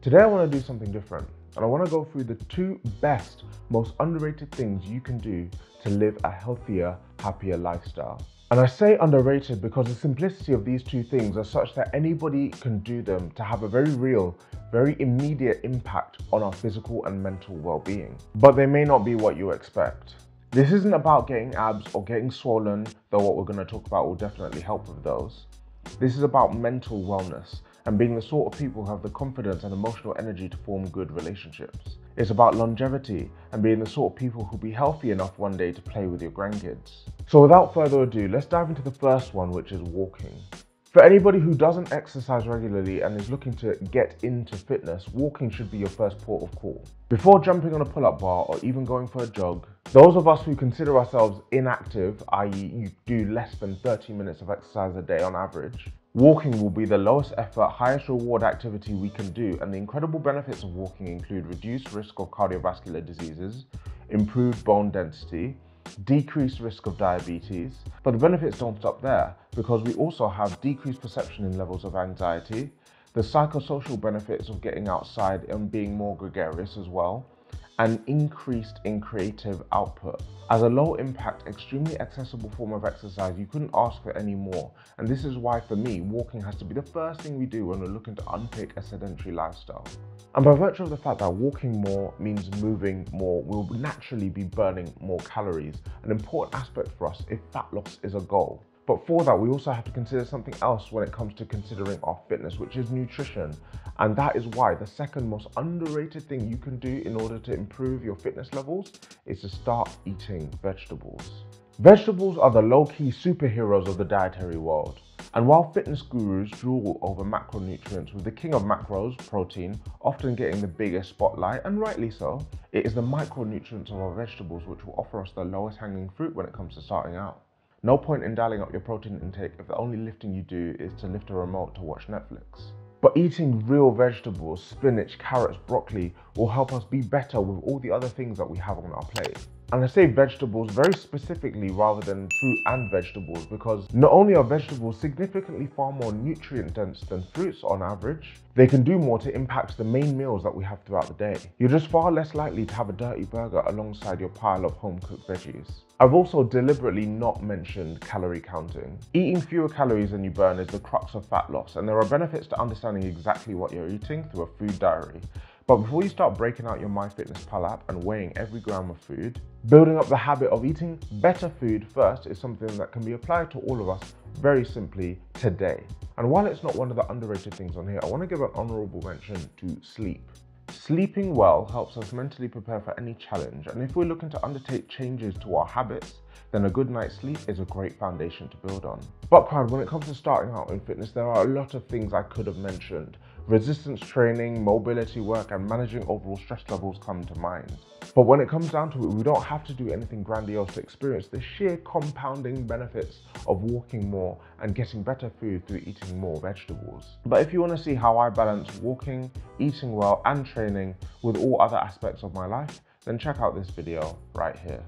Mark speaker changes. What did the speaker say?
Speaker 1: Today I want to do something different, and I want to go through the two best, most underrated things you can do to live a healthier, happier lifestyle. And I say underrated because the simplicity of these two things are such that anybody can do them to have a very real, very immediate impact on our physical and mental well-being. But they may not be what you expect. This isn't about getting abs or getting swollen, though what we're going to talk about will definitely help with those. This is about mental wellness and being the sort of people who have the confidence and emotional energy to form good relationships. It's about longevity and being the sort of people who'll be healthy enough one day to play with your grandkids. So without further ado, let's dive into the first one, which is walking. For anybody who doesn't exercise regularly and is looking to get into fitness, walking should be your first port of call. Before jumping on a pull-up bar or even going for a jog, those of us who consider ourselves inactive, i.e. you do less than 30 minutes of exercise a day on average, walking will be the lowest effort, highest reward activity we can do, and the incredible benefits of walking include reduced risk of cardiovascular diseases, improved bone density, decreased risk of diabetes. But the benefits don't stop there, because we also have decreased perception in levels of anxiety, the psychosocial benefits of getting outside and being more gregarious as well, and increased in creative output. As a low impact, extremely accessible form of exercise, you couldn't ask for any more. And this is why for me, walking has to be the first thing we do when we're looking to unpick a sedentary lifestyle. And by virtue of the fact that walking more means moving more, we'll naturally be burning more calories, an important aspect for us if fat loss is a goal. But for that, we also have to consider something else when it comes to considering our fitness, which is nutrition. And that is why the second most underrated thing you can do in order to improve your fitness levels is to start eating vegetables. Vegetables are the low-key superheroes of the dietary world. And while fitness gurus drool over macronutrients, with the king of macros, protein, often getting the biggest spotlight, and rightly so, it is the micronutrients of our vegetables which will offer us the lowest hanging fruit when it comes to starting out. No point in dialing up your protein intake if the only lifting you do is to lift a remote to watch Netflix. But eating real vegetables, spinach, carrots, broccoli will help us be better with all the other things that we have on our plate. And I say vegetables very specifically rather than fruit and vegetables, because not only are vegetables significantly far more nutrient dense than fruits on average, they can do more to impact the main meals that we have throughout the day. You're just far less likely to have a dirty burger alongside your pile of home-cooked veggies. I've also deliberately not mentioned calorie counting. Eating fewer calories than you burn is the crux of fat loss, and there are benefits to understanding exactly what you're eating through a food diary. But before you start breaking out your MyFitnessPal app and weighing every gram of food, building up the habit of eating better food first is something that can be applied to all of us very simply today. And while it's not one of the underrated things on here, I want to give an honorable mention to sleep. Sleeping well helps us mentally prepare for any challenge, and if we're looking to undertake changes to our habits, then a good night's sleep is a great foundation to build on. But crowd, when it comes to starting out in fitness, there are a lot of things I could have mentioned. Resistance training, mobility work, and managing overall stress levels come to mind. But when it comes down to it, we don't have to do anything grandiose to experience the sheer compounding benefits of walking more and getting better food through eating more vegetables. But if you want to see how I balance walking, eating well, and training with all other aspects of my life, then check out this video right here.